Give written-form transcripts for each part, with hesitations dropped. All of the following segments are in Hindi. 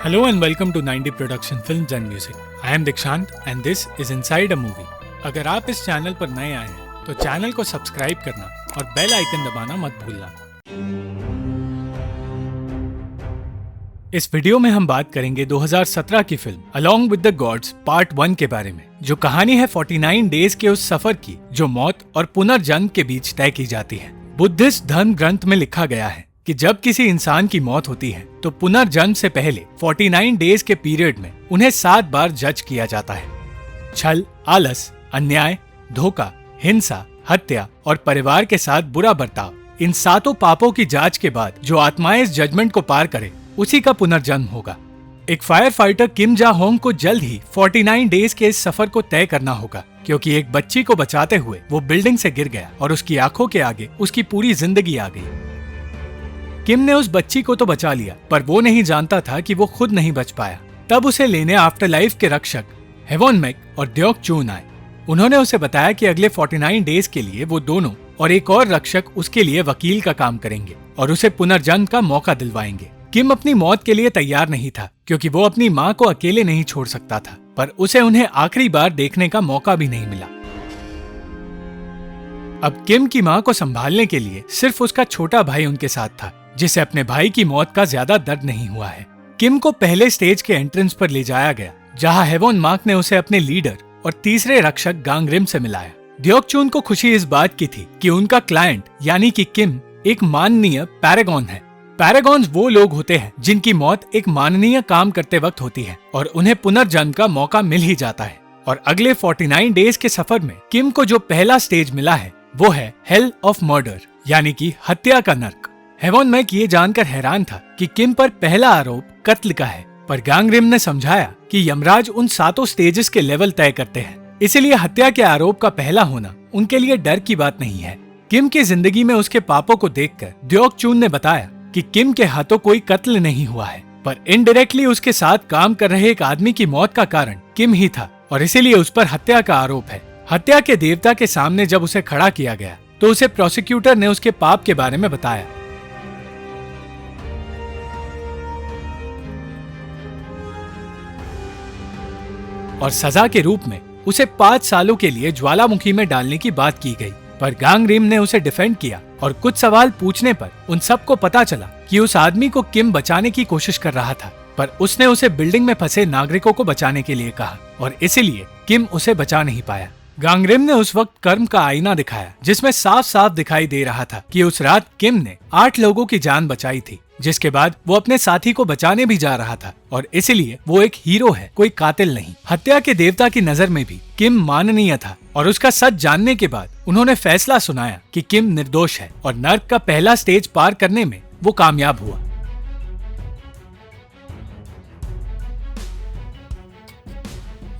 Hello and welcome to 90 Production Films and Music. I am Dikshant and this is Inside a Movie. अगर आप इस चैनल पर नए आए हैं तो चैनल को सब्सक्राइब करना और बेल आइकन दबाना मत भूलना। इस वीडियो में हम बात करेंगे 2017 की film along with the gods part 1 के बारे में, जो कहानी है 49 डेज के उस सफर की जो मौत और पुनर्जन्म के बीच तय की जाती है। बुद्धिस्ट धर्म ग्रंथ में लिखा गया है कि जब किसी इंसान की मौत होती है तो पुनर्जन्म से पहले 49 डेज के पीरियड में उन्हें 7 बार जज किया जाता है। छल, आलस, अन्याय, धोखा, हिंसा, हत्या और परिवार के साथ बुरा बर्ताव, इन 7 पापों की जांच के बाद जो आत्माएं इस जजमेंट को पार करे उसी का पुनर्जन्म होगा। एक फायर फाइटर किम जा होंग को जल्द ही 49 डेज के इस सफर को तय करना होगा, क्योंकि एक बच्ची को बचाते हुए वो बिल्डिंग से गिर गया और उसकी आंखों के आगे उसकी पूरी जिंदगी आ गई। किम ने उस बच्ची को तो बचा लिया, पर वो नहीं जानता था कि वो खुद नहीं बच पाया। तब उसे लेने आफ्टरलाइफ के रक्षक हेवॉन मैक और द्योक चून आए। उन्होंने उसे बताया कि अगले 49 डेज के लिए वो दोनों और एक और रक्षक उसके लिए वकील का काम करेंगे और उसे पुनर्जन्म का मौका दिलवाएंगे। किम अपनी मौत के लिए तैयार नहीं था, क्योंकि वो अपनी माँ को अकेले नहीं छोड़ सकता था, पर उसे उन्हें आखिरी बार देखने का मौका भी नहीं मिला। अब किम की माँ को संभालने के लिए सिर्फ उसका छोटा भाई उनके साथ था, जिसे अपने भाई की मौत का ज्यादा दर्द नहीं हुआ है। किम को पहले स्टेज के एंट्रेंस पर ले जाया गया, जहां हेवॉन मार्क ने उसे अपने लीडर और तीसरे रक्षक गांगरिम से मिलाया। द्योक चून को खुशी इस बात की थी कि उनका क्लाइंट यानी कि किम एक माननीय पैरागॉन है। पैरागॉन्स वो लोग होते हैं जिनकी मौत एक माननीय काम करते वक्त होती है और उन्हें पुनर्जन्म का मौका मिल ही जाता है। और अगले 49 डेज के सफर में किम को जो पहला स्टेज मिला है वो है हेल ऑफ मर्डर, यानी कि हत्या का नर्क। हेवॉन मैक ये जानकर हैरान था कि किम पर पहला आरोप कत्ल का है, पर गांगरिम ने समझाया कि यमराज उन 7 स्टेजेस के लेवल तय करते हैं, इसलिए हत्या के आरोप का पहला होना उनके लिए डर की बात नहीं है। किम की जिंदगी में उसके पापों को देखकर द्योक चून ने बताया कि किम के हाथों कोई कत्ल नहीं हुआ है, पर इनडायरेक्टली उसके साथ काम कर रहे एक आदमी की मौत का कारण किम ही था और इसीलिए उस पर हत्या का आरोप है। हत्या के देवता के सामने जब उसे खड़ा किया गया तो उसे प्रोसिक्यूटर ने उसके पाप के बारे में बताया। और सजा के रूप में उसे 5 सालों के लिए ज्वालामुखी में डालने की बात की गई, पर गांगरिम ने उसे डिफेंड किया और कुछ सवाल पूछने पर उन सबको पता चला कि उस आदमी को किम बचाने की कोशिश कर रहा था, पर उसने उसे बिल्डिंग में फंसे नागरिकों को बचाने के लिए कहा और इसीलिए किम उसे बचा नहीं पाया। गांगरिम ने उस वक्त कर्म का आईना दिखाया, जिसमें साफ साफ दिखाई दे रहा था कि उस रात किम ने 8 लोगों की जान बचाई थी, जिसके बाद वो अपने साथी को बचाने भी जा रहा था और इसीलिए वो एक हीरो है, कोई कातिल नहीं। हत्या के देवता की नजर में भी किम माननीय था और उसका सच जानने के बाद उन्होंने फैसला सुनाया कि किम निर्दोष है और नर्क का पहला स्टेज पार करने में वो कामयाब हुआ।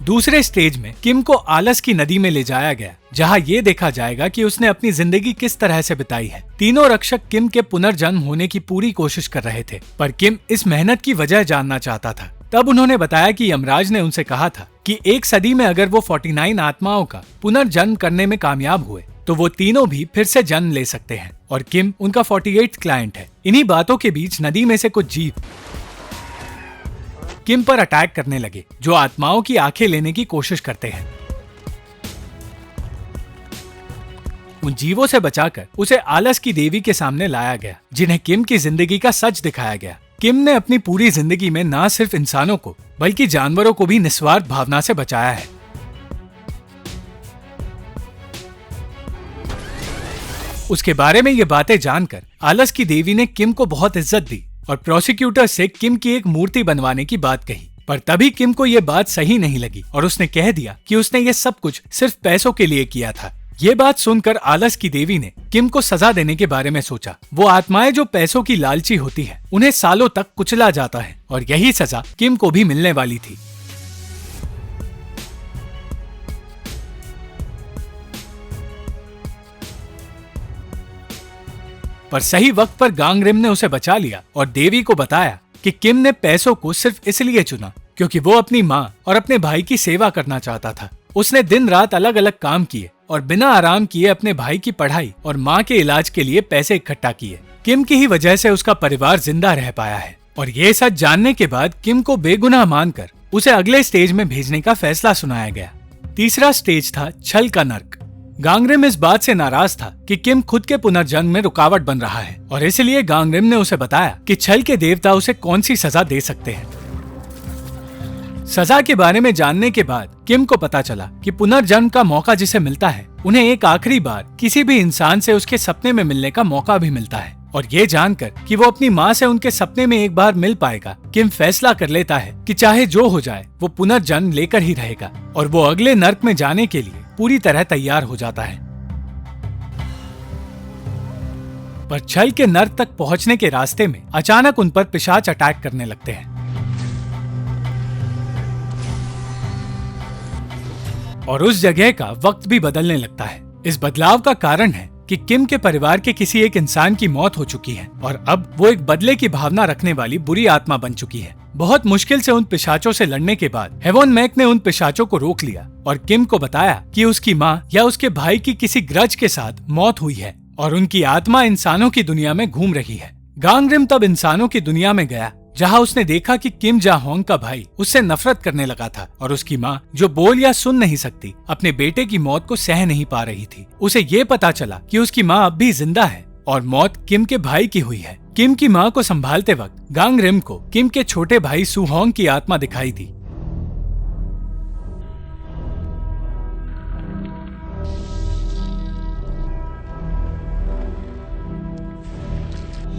दूसरे स्टेज में किम को आलस की नदी में ले जाया गया, जहां ये देखा जाएगा कि उसने अपनी जिंदगी किस तरह से बिताई है। तीनों रक्षक किम के पुनर्जन्म होने की पूरी कोशिश कर रहे थे, पर किम इस मेहनत की वजह जानना चाहता था। तब उन्होंने बताया कि यमराज ने उनसे कहा था कि 1 सदी में अगर वो 49 आत्माओं का पुनर्जन्म करने में कामयाब हुए तो वो तीनों भी फिर से जन्म ले सकते हैं और किम उनका 48th क्लाइंट है। इन्हीं बातों के बीच नदी में से कुछ जीव किम पर अटैक करने लगे, जो आत्माओं की आंखें लेने की कोशिश करते हैं। उन जीवों से बचाकर उसे आलस की देवी के सामने लाया गया, जिन्हें किम की जिंदगी का सच दिखाया गया। किम ने अपनी पूरी जिंदगी में न सिर्फ इंसानों को बल्कि जानवरों को भी निस्वार्थ भावना से बचाया है। उसके बारे में ये बातें जानकर आलस की देवी ने किम को बहुत इज्जत दी और प्रोसिक्यूटर से किम की एक मूर्ति बनवाने की बात कही, पर तभी किम को ये बात सही नहीं लगी और उसने कह दिया कि उसने ये सब कुछ सिर्फ पैसों के लिए किया था। ये बात सुनकर आलस की देवी ने किम को सजा देने के बारे में सोचा। वो आत्माएं जो पैसों की लालची होती है, उन्हें सालों तक कुचला जाता है और यही सजा किम को भी मिलने वाली थी। पर सही वक्त पर गांगरिम ने उसे बचा लिया और देवी को बताया कि किम ने पैसों को सिर्फ इसलिए चुना क्योंकि वो अपनी माँ और अपने भाई की सेवा करना चाहता था। उसने दिन रात अलग अलग काम किए और बिना आराम किए अपने भाई की पढ़ाई और माँ के इलाज के लिए पैसे इकट्ठा किए। किम की ही वजह से उसका परिवार जिंदा रह पाया है और ये सच जानने के बाद किम को बेगुनाह मानकर उसे अगले स्टेज में भेजने का फैसला सुनाया गया। तीसरा स्टेज था छल का नर्क। गांगरिम इस बात से नाराज था कि किम खुद के पुनर्जन्म में रुकावट बन रहा है और इसलिए गांगरिम ने उसे बताया कि छल के देवता उसे कौन सी सजा दे सकते हैं। सजा के बारे में जानने के बाद किम को पता चला कि पुनर्जन्म का मौका जिसे मिलता है उन्हें एक आखिरी बार किसी भी इंसान से उसके सपने में मिलने का मौका भी मिलता है। और ये जानकर कि वो अपनी माँ से उनके सपने में एक बार मिल पाएगा, किम फैसला कर लेता है कि चाहे जो हो जाए वो पुनर्जन्म लेकर ही रहेगा और वो अगले नर्क में जाने के लिए पूरी तरह तैयार हो जाता है। पर छल के नर्क तक पहुंचने के रास्ते में अचानक उन पर पिशाच अटैक करने लगते हैं और उस जगह का वक्त भी बदलने लगता है। इस बदलाव का कारण है कि किम के परिवार के किसी एक इंसान की मौत हो चुकी है और अब वो एक बदले की भावना रखने वाली बुरी आत्मा बन चुकी है। बहुत मुश्किल से उन पिशाचों से लड़ने के बाद हेवन मैक ने उन पिशाचों को रोक लिया और किम को बताया कि उसकी माँ या उसके भाई की किसी ग्रज के साथ मौत हुई है और उनकी आत्मा इंसानों की दुनिया में घूम रही है। गांगरिम तब इंसानों की दुनिया में गया जहाँ उसने देखा कि किम जा होंग का भाई उससे नफरत करने लगा था और उसकी माँ जो बोल या सुन नहीं सकती अपने बेटे की मौत को सह नहीं पा रही थी। उसे ये पता चला कि उसकी माँ अब भी जिंदा है और मौत किम के भाई की हुई है। किम की माँ को संभालते वक्त गांगरिम को किम के छोटे भाई सुहोंग की आत्मा दिखाई दी।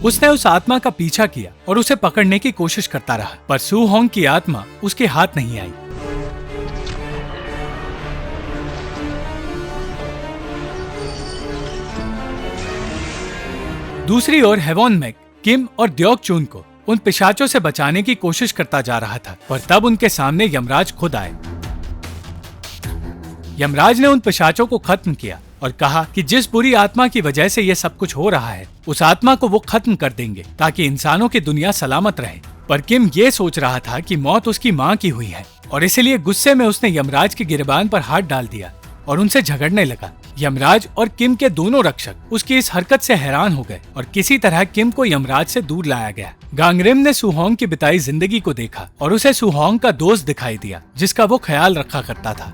उसने उस आत्मा का पीछा किया और उसे पकड़ने की कोशिश करता रहा, पर सुहोंग की आत्मा उसके हाथ नहीं आई। दूसरी ओर हेवन मैक किम और द्योक चून को उन पिशाचों से बचाने की कोशिश करता जा रहा था, पर तब उनके सामने यमराज खुद आए। यमराज ने उन पिशाचों को खत्म किया और कहा कि जिस बुरी आत्मा की वजह से ये सब कुछ हो रहा है उस आत्मा को वो खत्म कर देंगे ताकि इंसानों की दुनिया सलामत रहे। पर किम ये सोच रहा था कि मौत उसकी माँ की हुई है और इसलिए गुस्से में उसने यमराज के गिरबान पर हाथ डाल दिया और उनसे झगड़ने लगा। यमराज और किम के दोनों रक्षक उसकी इस हरकत से हैरान हो गए और किसी तरह किम को यमराज से दूर लाया गया। गांगरिम ने सुहोंग की बिताई जिंदगी को देखा और उसे सुहोंग का दोस्त दिखाई दिया जिसका वो ख्याल रखा करता था।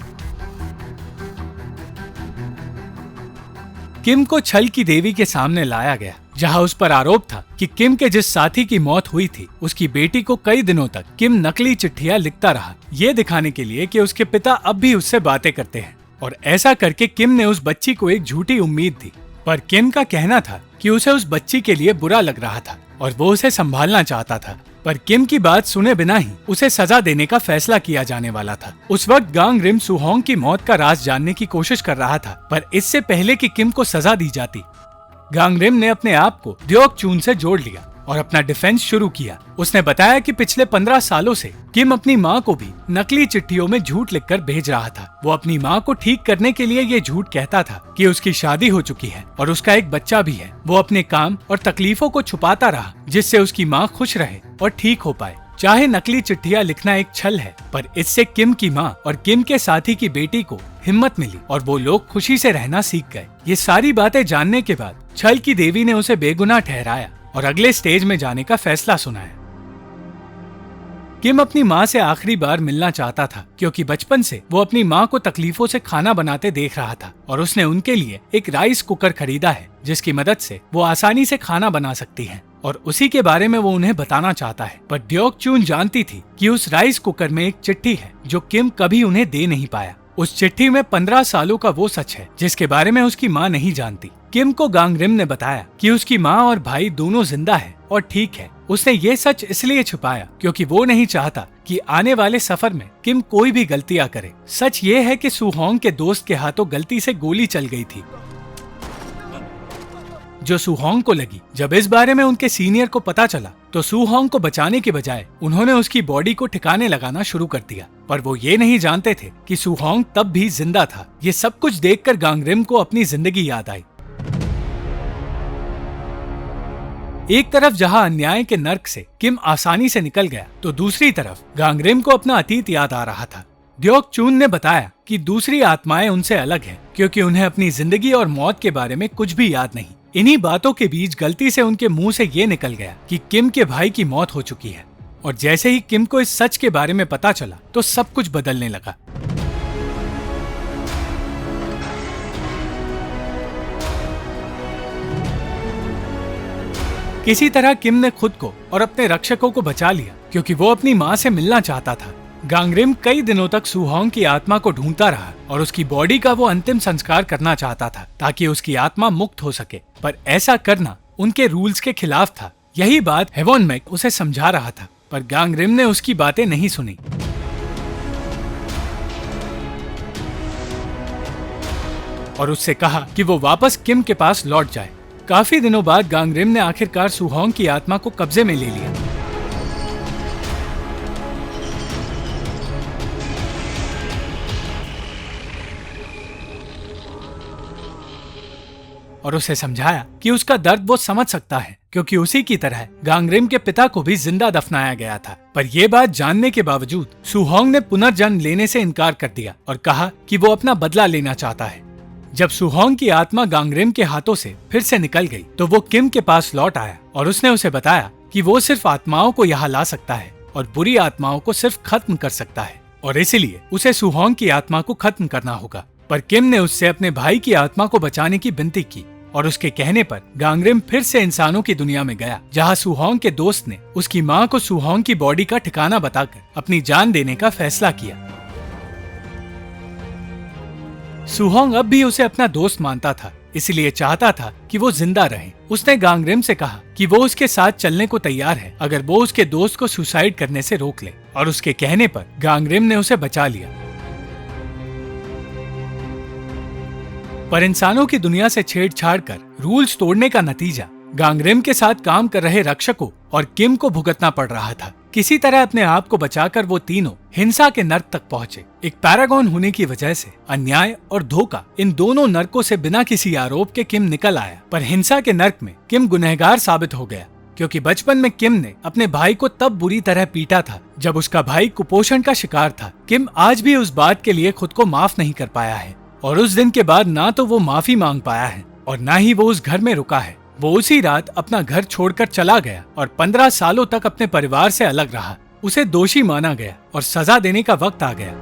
किम को छल की देवी के सामने लाया गया जहां उस पर आरोप था कि किम के जिस साथी की मौत हुई थी उसकी बेटी को कई दिनों तक किम नकली चिट्ठियां लिखता रहा, ये दिखाने के लिए कि उसके पिता अब भी उससे बातें करते हैं। और ऐसा करके किम ने उस बच्ची को एक झूठी उम्मीद दी। पर किम का कहना था कि उसे उस बच्ची के लिए बुरा लग रहा था और वो उसे संभालना चाहता था। पर किम की बात सुने बिना ही उसे सजा देने का फैसला किया जाने वाला था। उस वक्त गांगरिम सुहोंग की मौत का राज जानने की कोशिश कर रहा था, पर इससे पहले कि किम को सजा दी जाती गांगरिम ने अपने आप को द्योक चून से जोड़ लिया और अपना डिफेंस शुरू किया। उसने बताया कि पिछले 15 सालों से किम अपनी माँ को भी नकली चिट्ठियों में झूठ लिखकर भेज रहा था। वो अपनी माँ को ठीक करने के लिए ये झूठ कहता था कि उसकी शादी हो चुकी है और उसका एक बच्चा भी है। वो अपने काम और तकलीफों को छुपाता रहा जिससे उसकी माँ खुश रहे और ठीक हो पाए। चाहे नकली चिट्ठियां लिखना एक छल है, पर इससे किम की माँ और किम के साथी की बेटी को हिम्मत मिली और वो लोग खुशी से रहना सीख गए। ये सारी बातें जानने के बाद छल की देवी ने उसे बेगुनाह ठहराया और अगले स्टेज में जाने का फैसला सुनाया। किम अपनी माँ से आखिरी बार मिलना चाहता था क्योंकि बचपन से वो अपनी माँ को तकलीफों से खाना बनाते देख रहा था और उसने उनके लिए एक राइस कुकर खरीदा है जिसकी मदद से वो आसानी से खाना बना सकती हैं और उसी के बारे में वो उन्हें बताना चाहता है। पर द्योक चून जानती थी कि उस राइस कुकर में एक चिट्ठी है जो किम कभी उन्हें दे नहीं पाया। उस चिट्ठी में 15 सालों का वो सच है जिसके बारे में उसकी माँ नहीं जानती। किम को गांगरिम ने बताया कि उसकी माँ और भाई दोनों जिंदा है और ठीक है। उसने ये सच इसलिए छुपाया क्योंकि वो नहीं चाहता कि आने वाले सफर में किम कोई भी गलतियाँ करे। सच ये है कि सुहोंग के दोस्त के हाथों गलती से गोली चल गई थी जो सुहोंग को लगी। जब इस बारे में उनके सीनियर को पता चला तो सुहोंग को बचाने के बजाय उन्होंने उसकी बॉडी को ठिकाने लगाना शुरू कर दिया। पर वो ये नहीं जानते थे कि सुहोंग तब भी जिंदा था। ये सब कुछ देखकर गांगरिम को अपनी जिंदगी याद आई। एक तरफ जहां अन्याय के नर्क से किम आसानी से निकल गया तो दूसरी तरफ गांगरिम को अपना अतीत याद आ रहा था। द्योक चून ने बताया कि दूसरी आत्माएं उनसे अलग हैं क्योंकि उन्हें अपनी जिंदगी और मौत के बारे में कुछ भी याद नहीं। इन्हीं बातों के बीच गलती से उनके मुंह से ये निकल गया कि किम के भाई की मौत हो चुकी है। और जैसे ही किम को इस सच के बारे में पता चला तो सब कुछ बदलने लगा। किसी तरह किम ने खुद को और अपने रक्षकों को बचा लिया, क्योंकि वो अपनी माँ से मिलना चाहता था। गांगरिम कई दिनों तक सुहोंग की आत्मा को ढूंढता रहा और उसकी बॉडी का वो अंतिम संस्कार करना चाहता था ताकि उसकी आत्मा मुक्त हो सके, पर ऐसा करना उनके रूल्स के खिलाफ था। यही बात हेवॉन मैक उसे समझा रहा था, पर गांगरिम ने उसकी बातें नहीं सुनी। और उससे कहा कि वो वापस किम के पास लौट जाए। काफी दिनों बाद गांगरिम ने आखिरकार सुहोंग की आत्मा को कब्जे में ले लिया और उसे समझाया कि उसका दर्द वो समझ सकता है, क्योंकि उसी की तरह गांगरिम के पिता को भी जिंदा दफनाया गया था। पर यह बात जानने के बावजूद सुहोंग ने पुनर्जन्म लेने से इनकार कर दिया और कहा कि वो अपना बदला लेना चाहता है। जब सुहोंग की आत्मा गांगरिम के हाथों से फिर से निकल गई तो वो किम के पास लौट आया और उसने उसे बताया कि वो सिर्फ आत्माओं को यहाँ ला सकता है और बुरी आत्माओं को सिर्फ खत्म कर सकता है, और इसीलिए उसे सुहोंग की आत्मा को खत्म करना होगा। पर किम ने उससे अपने भाई की आत्मा को बचाने की विनती की और उसके कहने पर गांगरिम फिर से इंसानों की दुनिया में गया, जहाँ सुहोंग के दोस्त ने उसकी माँ को सुहोंग की बॉडी का ठिकाना बताकर अपनी जान देने का फैसला किया। सुहोंग अब भी उसे अपना दोस्त मानता था, इसलिए चाहता था कि वो जिंदा रहे। उसने गांगरिम से कहा कि वो उसके साथ चलने को तैयार है अगर वो उसके दोस्त को सुसाइड करने से रोक ले, और उसके कहने पर गांगरिम ने उसे बचा लिया। पर इंसानों की दुनिया से छेड़छाड़ कर रूल्स तोड़ने का नतीजा गांगरिम के साथ काम कर रहे रक्षकों और किम को भुगतना पड़ रहा था। किसी तरह अपने आप को बचाकर वो तीनों हिंसा के नर्क तक पहुंचे। एक पैरागॉन होने की वजह से अन्याय और धोखा, इन दोनों नर्कों से बिना किसी आरोप के किम निकल आया। पर हिंसा के नर्क में किम गुनहगार साबित हो गया, क्योंकि बचपन में किम ने अपने भाई को तब बुरी तरह पीटा था जब उसका भाई कुपोषण का शिकार था। किम आज भी उस बात के लिए खुद को माफ नहीं कर पाया है, और उस दिन के बाद ना तो वो माफी मांग पाया है और ना ही वो उस घर में रुका है। वो उसी रात अपना घर छोड़कर चला गया और 15 सालों तक अपने परिवार से अलग रहा। उसे दोषी माना गया और सजा देने का वक्त आ गया।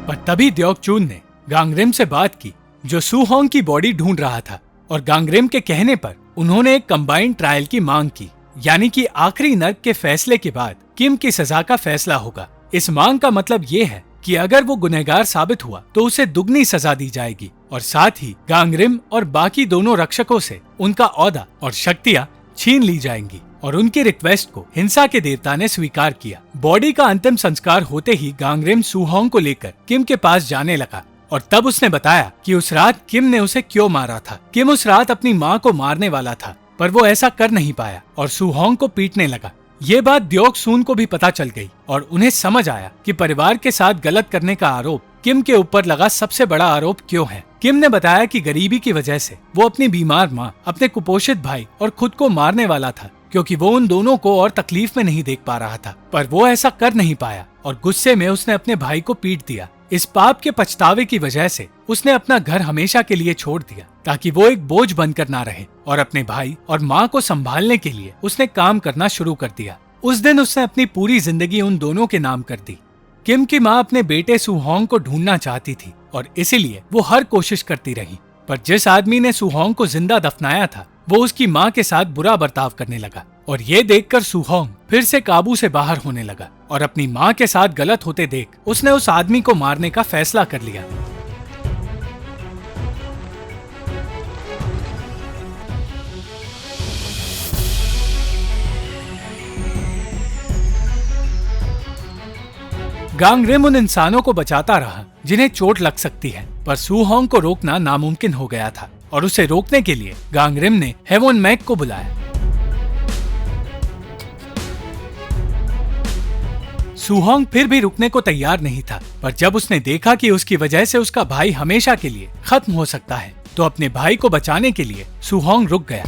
पर तभी द्योकचून ने गांगरिम से बात की, जो सुहोंग की बॉडी ढूंढ रहा था, और गांगरिम के कहने पर उन्होंने एक कंबाइंड ट्रायल की मांग की, यानी कि आखिरी नर्क के फैसले के बाद किम की सजा का फैसला होगा। इस मांग का मतलब ये है कि अगर वो गुनहगार साबित हुआ तो उसे दुगनी सजा दी जाएगी, और साथ ही गांगरिम और बाकी दोनों रक्षकों से उनका ओहदा और शक्तियां छीन ली जाएंगी। और उनकी रिक्वेस्ट को हिंसा के देवता ने स्वीकार किया। बॉडी का अंतिम संस्कार होते ही गांगरिम सुहोंग को लेकर किम के पास जाने लगा, और तब उसने बताया कि उस रात किम ने उसे क्यों मारा था। किम उस रात अपनी माँ को मारने वाला था, पर वो ऐसा कर नहीं पाया और सुहोंग को पीटने लगा। ये बात द्योकसून को भी पता चल गई और उन्हें समझ आया कि परिवार के साथ गलत करने का आरोप किम के ऊपर लगा सबसे बड़ा आरोप क्यों है। किम ने बताया कि गरीबी की वजह से वो अपनी बीमार माँ, अपने कुपोषित भाई और खुद को मारने वाला था, क्योंकि वो उन दोनों को और तकलीफ में नहीं देख पा रहा था। पर वो ऐसा कर नहीं पाया और गुस्से में उसने अपने भाई को पीट दिया। इस पाप के पछतावे की वजह से उसने अपना घर हमेशा के लिए छोड़ दिया, ताकि वो एक बोझ बनकर ना रहे, और अपने भाई और माँ को संभालने के लिए उसने काम करना शुरू कर दिया। उस दिन उसने अपनी पूरी जिंदगी उन दोनों के नाम कर दी। किम की माँ अपने बेटे सुहोंग को ढूंढना चाहती थी और इसीलिए वो हर कोशिश करती रही, पर जिस आदमी ने सुहोंग को जिंदा दफनाया था वो उसकी माँ के साथ बुरा बर्ताव करने लगा, और ये देखकर सुहोंग फिर से काबू से बाहर होने लगा और अपनी माँ के साथ गलत होते देख उसने उस आदमी को मारने का फैसला कर लिया। गांगरिम उन इंसानों को बचाता रहा जिन्हें चोट लग सकती है, पर सुहोंग को रोकना नामुमकिन हो गया था, और उसे रोकने के लिए गांगरिम ने हेवॉन मैक को बुलाया। सुहोंग फिर भी रुकने को तैयार नहीं था, पर जब उसने देखा कि उसकी वजह से उसका भाई हमेशा के लिए खत्म हो सकता है, तो अपने भाई को बचाने के लिए सुहोंग रुक गया।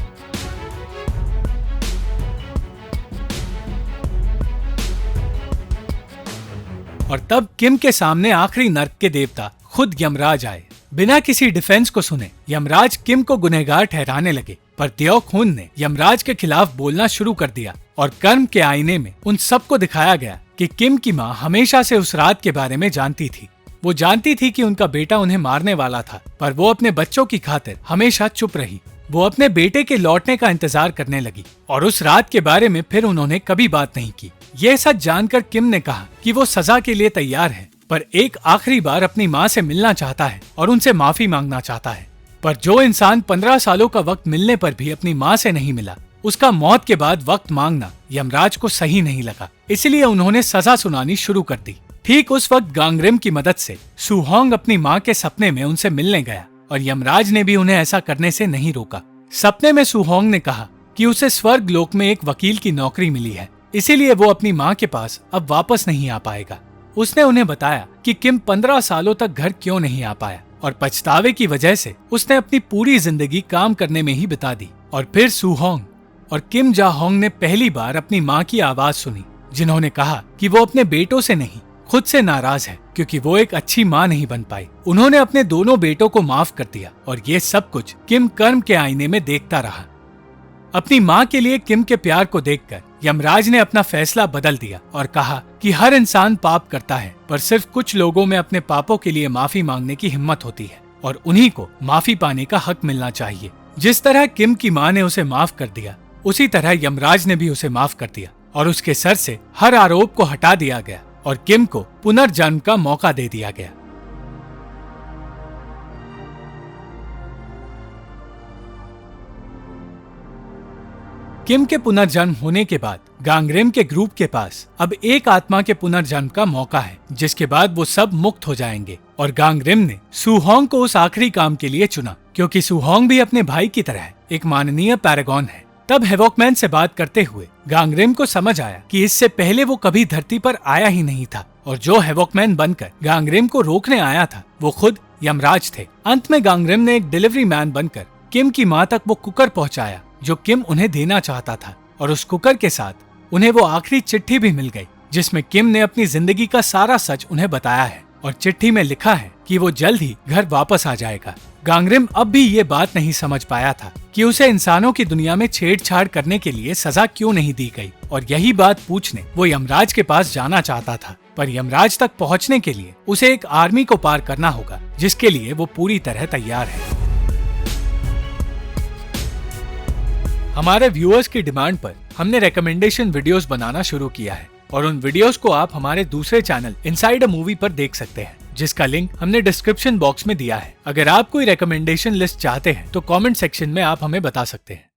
और तब किम के सामने आखिरी नर्क के देवता खुद यमराज आए। बिना किसी डिफेंस को सुने यमराज किम को गुनहगार ठहराने लगे, पर दियो खून ने यमराज के खिलाफ बोलना शुरू कर दिया और कर्म के आईने में उन सबको दिखाया गया कि किम की माँ हमेशा से उस रात के बारे में जानती थी। वो जानती थी कि उनका बेटा उन्हें मारने वाला था, पर वो अपने बच्चों की खातिर हमेशा चुप रही। वो अपने बेटे के लौटने का इंतजार करने लगी और उस रात के बारे में फिर उन्होंने कभी बात नहीं की। ये सच जानकर किम ने कहा कि वो सजा के लिए तैयार है, पर एक आखिरी बार अपनी माँ से मिलना चाहता है और उनसे माफी मांगना चाहता है। पर जो इंसान 15 सालों का वक्त मिलने पर भी अपनी माँ से नहीं मिला, उसका मौत के बाद वक्त मांगना यमराज को सही नहीं लगा। इसलिए उन्होंने सजा सुनानी शुरू कर दी। ठीक उस वक्त गांगरिम की मदद से सुहोंग अपनी माँ के सपने में उनसे मिलने गया और यमराज ने भी उन्हें ऐसा करने से नहीं रोका। सपने में सुहोंग ने कहा कि उसे स्वर्ग लोक में एक वकील की नौकरी मिली है, इसीलिए वो अपनी माँ के पास अब वापस नहीं आ पाएगा। उसने उन्हें बताया कि किम 15 सालों तक घर क्यों नहीं आ पाया और पछतावे की वजह से उसने अपनी पूरी जिंदगी काम करने में ही बिता दी। और फिर सुहोंग और किम जा होंग ने पहली बार अपनी माँ की आवाज सुनी, जिन्होंने कहा कि वो अपने बेटों से नहीं खुद से नाराज है क्योंकि वो एक अच्छी माँ नहीं बन पाई। उन्होंने अपने दोनों बेटों को माफ कर दिया और ये सब कुछ किम कर्म के आईने में देखता रहा। अपनी माँ के लिए किम के प्यार को देखकर यमराज ने अपना फैसला बदल दिया और कहा कि हर इंसान पाप करता है, पर सिर्फ कुछ लोगों में अपने पापों के लिए माफी मांगने की हिम्मत होती है और उन्हीं को माफी पाने का हक मिलना चाहिए। जिस तरह किम की माँ ने उसे माफ कर दिया, उसी तरह यमराज ने भी उसे माफ कर दिया और उसके सर से हर आरोप को हटा दिया गया और किम को पुनर्जन्म का मौका दे दिया गया। किम के पुनर्जन्म होने के बाद गांगरिम के ग्रुप के पास अब एक आत्मा के पुनर्जन्म का मौका है, जिसके बाद वो सब मुक्त हो जाएंगे। और गांगरिम ने सुहोंग को उस आखिरी काम के लिए चुना, क्योंकि सुहोंग भी अपने भाई की तरह एक माननीय पैरागॉन है। तब हेवॉकमैन से बात करते हुए गांगरिम को समझ आया कि इससे पहले वो कभी धरती पर आया ही नहीं था और जो हेवॉकमैन बनकर गांगरिम को रोकने आया था वो खुद यमराज थे। अंत में गांगरिम ने एक डिलीवरी मैन बनकर किम की माँ तक वो कुकर पहुँचाया जो किम उन्हें देना चाहता था, और उस कुकर के साथ उन्हें वो आखिरी चिट्ठी भी मिल गई जिसमें किम ने अपनी जिंदगी का सारा सच उन्हें बताया है और चिट्ठी में लिखा है कि वो जल्द ही घर वापस आ जाएगा। गांगरिम अब भी ये बात नहीं समझ पाया था कि उसे इंसानों की दुनिया में छेड़छाड़ करने के लिए सजा क्यों नहीं दी गई, और यही बात पूछने वो यमराज के पास जाना चाहता था। पर यमराज तक पहुंचने के लिए उसे एक आर्मी को पार करना होगा, जिसके लिए वो पूरी तरह तैयार है। हमारे व्यूअर्स की डिमांड पर हमने रिकमेंडेशन वीडियोस बनाना शुरू किया है और उन वीडियोस को आप हमारे दूसरे चैनल इनसाइड अ मूवी पर देख सकते हैं, जिसका लिंक हमने डिस्क्रिप्शन बॉक्स में दिया है। अगर आप कोई रिकमेंडेशन लिस्ट चाहते हैं तो कमेंट सेक्शन में आप हमें बता सकते हैं।